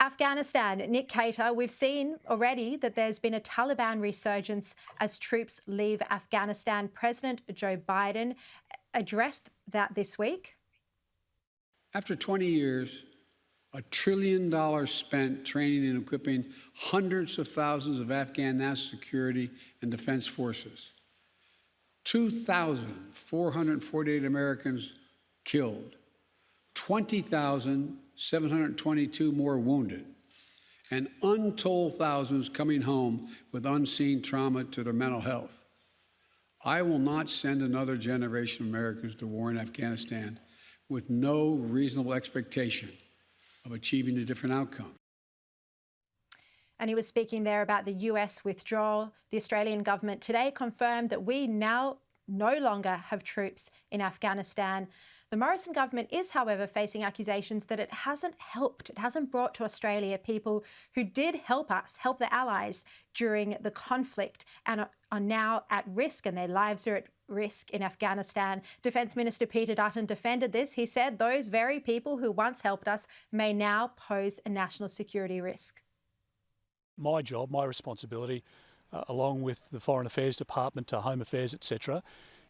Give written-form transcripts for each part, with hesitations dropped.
Afghanistan, Nick Cater, we've seen already that there's been a Taliban resurgence as troops leave Afghanistan. President Joe Biden addressed that this week. After 20 years, $1 trillion spent training and equipping hundreds of thousands of Afghan national security and defense forces. 2,448 Americans killed, 20,722 more wounded, and untold thousands coming home with unseen trauma to their mental health. I will not send another generation of Americans to war in Afghanistan with no reasonable expectation of achieving a different outcome. And he was speaking there about the US withdrawal. The Australian government today confirmed that we now no longer have troops in Afghanistan. The Morrison government is, however, facing accusations that it hasn't brought to Australia people who did help us, help the allies during the conflict and are now at risk, and their lives are at risk in Afghanistan. Defence Minister Peter Dutton defended this. He said those very people who once helped us may now pose a national security risk. My job, my responsibility, along with the Foreign Affairs Department, Home Affairs, etc.,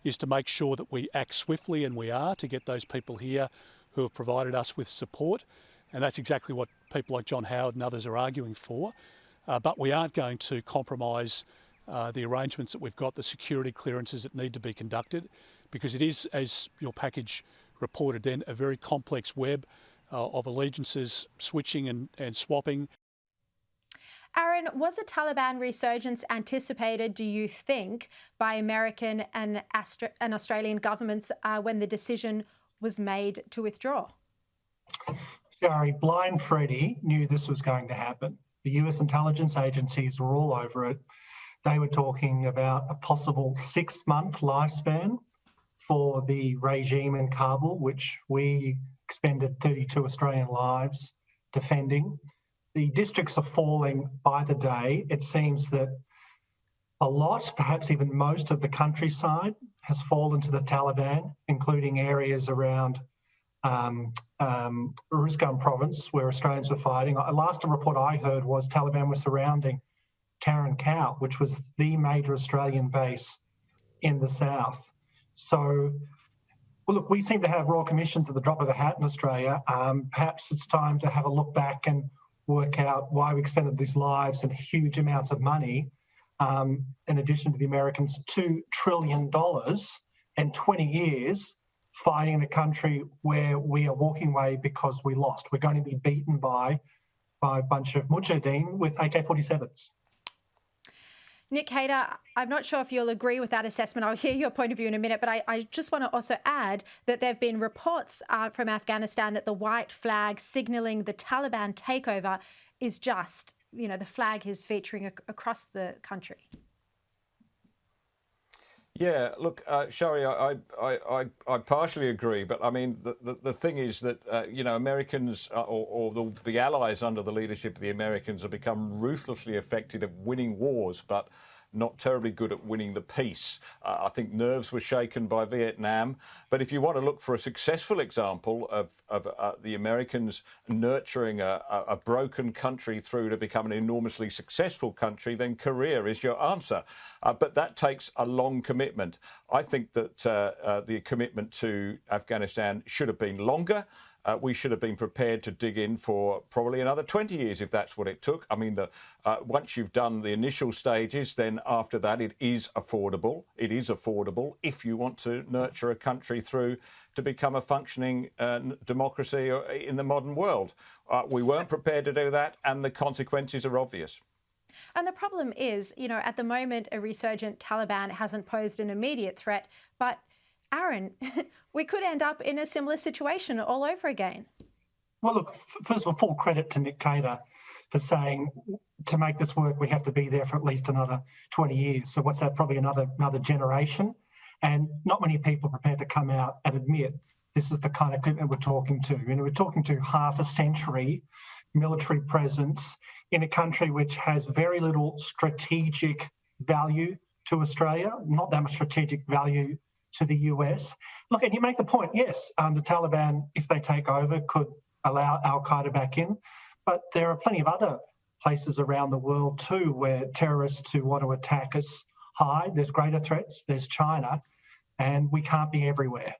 is to make sure that we act swiftly, and we are, to get those people here who have provided us with support. And that's exactly what people like John Howard and others are arguing for. But we aren't going to compromise the arrangements that we've got, the security clearances that need to be conducted, because it is, as your package reported then, a very complex web of allegiances, switching and swapping. Aaron, was a Taliban resurgence anticipated, do you think, by American and Australian governments when the decision was made to withdraw? Sharri, blind Freddie knew this was going to happen. The US intelligence agencies were all over it. They were talking about a possible 6-month lifespan for the regime in Kabul, which we expended 32 Australian lives defending. The districts are falling by the day. It seems that a lot, perhaps even most of the countryside has fallen to the Taliban, including areas around Uruzgan province where Australians were fighting. Last report I heard was Taliban were surrounding Tarin Kowt, which was the major Australian base in the south. So, well, look, we seem to have royal commissions at the drop of a hat in Australia. Perhaps it's time to have a look back and work out why we expended these lives and huge amounts of money, in addition to the Americans, $2 trillion and 20 years fighting in a country where we are walking away because we lost. We're going to be beaten by a bunch of mujahideen with AK-47s. Nick Cater, I'm not sure if you'll agree with that assessment. I'll hear your point of view in a minute, but I just want to also add that there have been reports from Afghanistan that the white flag signalling the Taliban takeover is just, the flag is featuring across the country. Yeah, look, Sharri, I partially agree, but I mean, the thing is that, Americans or the allies under the leadership of the Americans have become ruthlessly effective at winning wars, but not terribly good at winning the peace. I think nerves were shaken by Vietnam. But if you want to look for a successful example of the Americans nurturing a broken country through to become an enormously successful country, then Korea is your answer. But that takes a long commitment. I think that the commitment to Afghanistan should have been longer. We should have been prepared to dig in for probably another 20 years if that's what it took. I mean, once you've done the initial stages, then after that it is affordable. It is affordable if you want to nurture a country through to become a functioning democracy in the modern world. We weren't prepared to do that, and the consequences are obvious. And the problem is, at the moment, a resurgent Taliban hasn't posed an immediate threat, but Aaron, we could end up in a similar situation all over again. Well, look, first of all, full credit to Nick Cater for saying to make this work, we have to be there for at least another 20 years. So what's that? Probably another generation. And not many people are prepared to come out and admit this is the kind of commitment we're talking to. We're talking to half a century military presence in a country which has very little strategic value to Australia, not that much strategic value to the US. Look, and you make the point, yes, the Taliban, if they take over, could allow al-Qaeda back in. but there are plenty of other places around the world too where terrorists who want to attack us hide. There's greater threats, there's China, and we can't be everywhere.